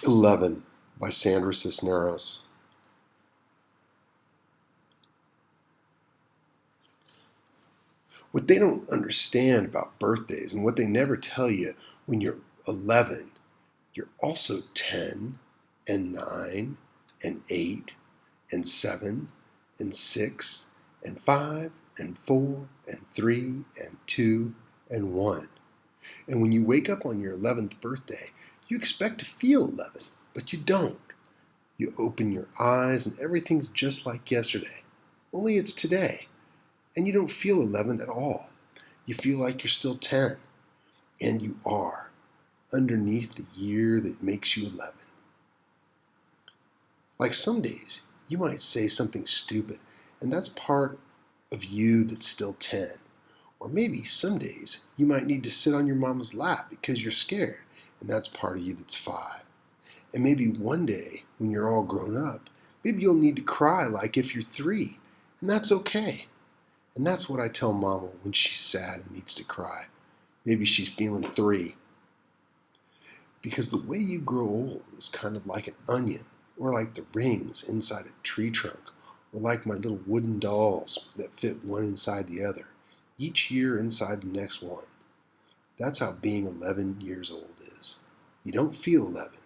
11 by Sandra Cisneros. What they don't understand about birthdays and what they never tell you when you're 11, you're also 10 and 9 and 8 and 7 and 6 and 5 and 4 and 3 and 2 and 1. And when you wake up on your 11th birthday, you expect to feel 11, but you don't. You open your eyes and everything's just like yesterday, only it's today. And you don't feel 11 at all. You feel like you're still 10. And you are, underneath the year that makes you 11. Like some days, you might say something stupid, and that's part of you that's still 10. Or maybe some days you might need to sit on your mama's lap because you're scared, and that's part of you that's 5. And maybe one day, when you're all grown up, maybe you'll need to cry like if you're 3, and that's okay. And that's what I tell Mama when she's sad and needs to cry. Maybe she's feeling 3. Because the way you grow old is kind of like an onion, or like the rings inside a tree trunk, or like my little wooden dolls that fit one inside the other, each year inside the next one. That's how being 11 years old is. You don't feel 11,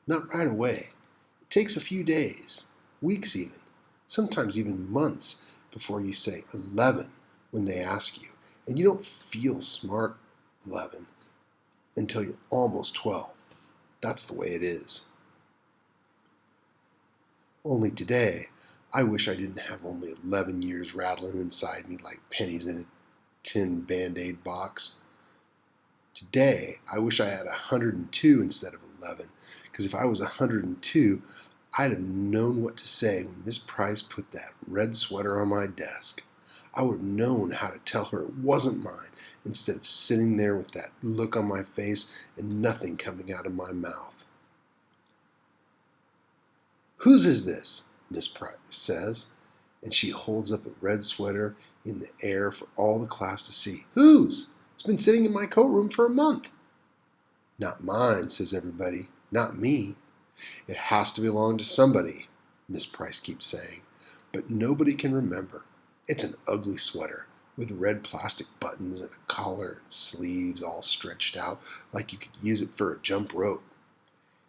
not right away. It takes a few days, weeks even, sometimes even months before you say 11 when they ask you. And you don't feel smart 11 until you're almost 12. That's the way it is. Only today, I wish I didn't have only 11 years rattling inside me like pennies in a tin Band-Aid box. Today, I wish I had 102 instead of 11, because if I was 102, I'd have known what to say when Miss Price put that red sweater on my desk. I would have known how to tell her it wasn't mine instead of sitting there with that look on my face and nothing coming out of my mouth. "Whose is this?" Miss Price says, and she holds up a red sweater in the air for all the class to see. "Whose? It's been sitting in my coat room for a month." "Not mine," says everybody. "Not me." "It has to belong to somebody," Miss Price keeps saying, but nobody can remember. It's an ugly sweater with red plastic buttons and a collar and sleeves all stretched out like you could use it for a jump rope.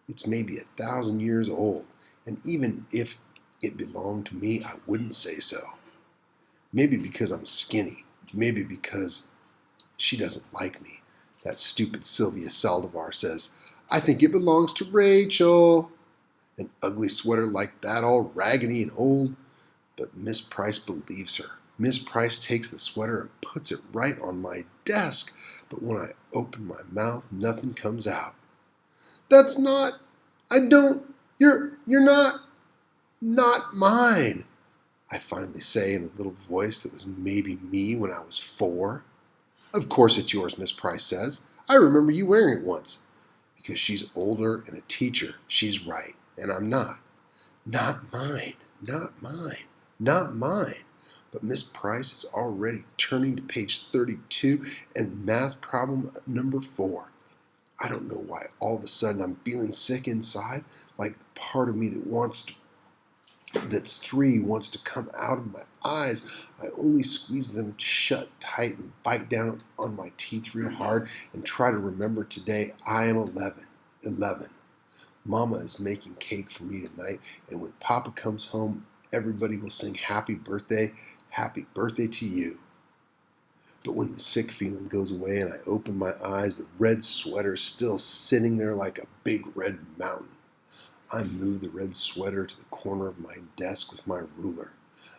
It's maybe 1,000 years old, and even if it belonged to me, I wouldn't say so. Maybe because I'm skinny, maybe because she doesn't like me. That stupid Sylvia Saldivar says, "I think it belongs to Rachel." An ugly sweater like that, all raggedy and old. But Miss Price believes her. Miss Price takes the sweater and puts it right on my desk. But when I open my mouth, nothing comes out. "That's not, I don't, you're not mine," I finally say in a little voice that was maybe me when I was 4. "Of course it's yours," Miss Price says. "I remember you wearing it once." Because she's older and a teacher, she's right, and I'm not. Not mine, not mine, not mine. But Miss Price is already turning to page 32 and math problem number 4. I don't know why all of a sudden I'm feeling sick inside, like the part of me that's 3 wants to come out of my eyes. I only squeeze them shut tight and bite down on my teeth real hard and try to remember today I am 11. 11. Mama is making cake for me tonight, and when Papa comes home, everybody will sing happy birthday to you. But when the sick feeling goes away and I open my eyes, the red sweater's still sitting there like a big red mountain. I move the red sweater to the corner of my desk with my ruler.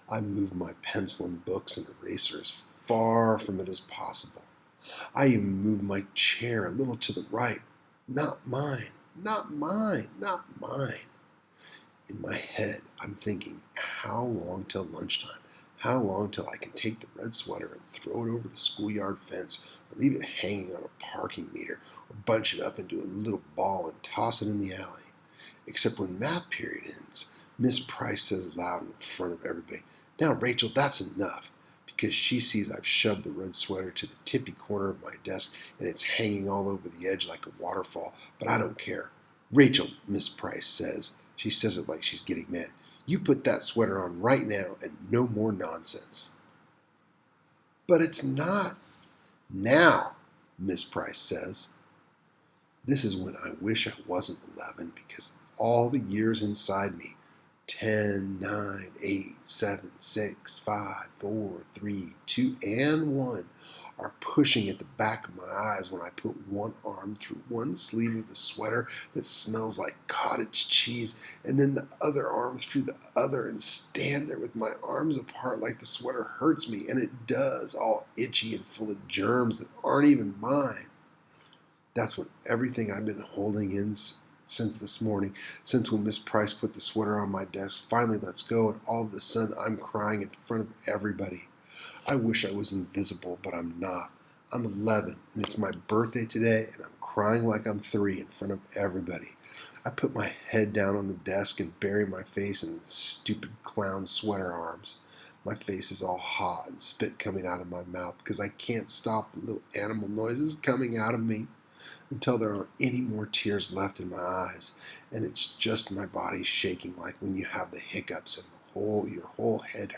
I move my pencil and books and eraser as far from it as possible. I even move my chair a little to the right. Not mine, not mine, not mine. In my head, I'm thinking, how long till lunchtime? How long till I can take the red sweater and throw it over the schoolyard fence, or leave it hanging on a parking meter, or bunch it up into a little ball and toss it in the alley? Except when math period ends, Miss Price says loud in front of everybody, "Now, Rachel, that's enough," because she sees I've shoved the red sweater to the tippy corner of my desk and it's hanging all over the edge like a waterfall, but I don't care. Rachel, Miss Price says. She says it like she's getting mad. You put that sweater on right now and no more nonsense. But it's not now, Miss Price says. This is when I wish I wasn't 11 because all the years inside me, 10, 9, 8, 7, 6, 5, 4, 3, 2, and 1, are pushing at the back of my eyes when I put one arm through one sleeve of the sweater that smells like cottage cheese, and then the other arm through the other, and stand there with my arms apart like the sweater hurts me, and it does, all itchy and full of germs that aren't even mine. That's when everything I've been holding in since this morning, since when Miss Price put the sweater on my desk, finally lets go, and all of a sudden I'm crying in front of everybody. I wish I was invisible, but I'm not. I'm 11, and it's my birthday today, and I'm crying like I'm 3 in front of everybody. I put my head down on the desk and bury my face in the stupid clown sweater arms. My face is all hot and spit coming out of my mouth because I can't stop the little animal noises coming out of me until there aren't any more tears left in my eyes, and it's just my body shaking like when you have the hiccups and your whole head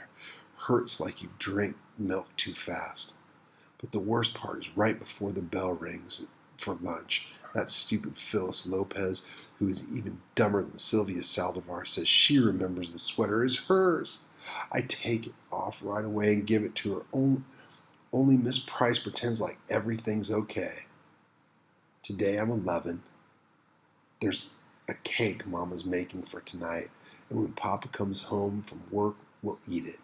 hurts like you drank milk too fast. But the worst part is right before the bell rings for lunch. That stupid Phyllis Lopez, who is even dumber than Sylvia Saldivar, says she remembers the sweater is hers. I take it off right away and give it to her. Only Miss Price pretends like everything's okay. Today I'm 11. There's a cake Mama's making for tonight, and when Papa comes home from work, we'll eat it.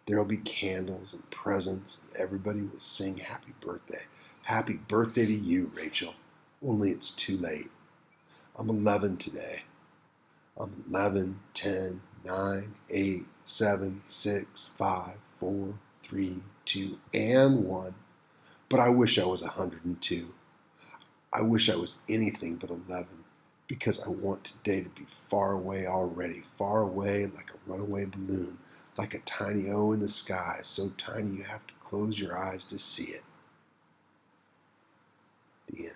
There'll be candles and presents, and everybody will sing happy birthday. Happy birthday to you, Rachel. Only it's too late. I'm 11 today. I'm 11, 10, 9, 8, 7, 6, 5, 4, 3, 2, and 1. But I wish I was 102. I wish I was anything but 11, because I want today to be far away already, far away like a runaway balloon, like a tiny O in the sky, so tiny you have to close your eyes to see it. The end.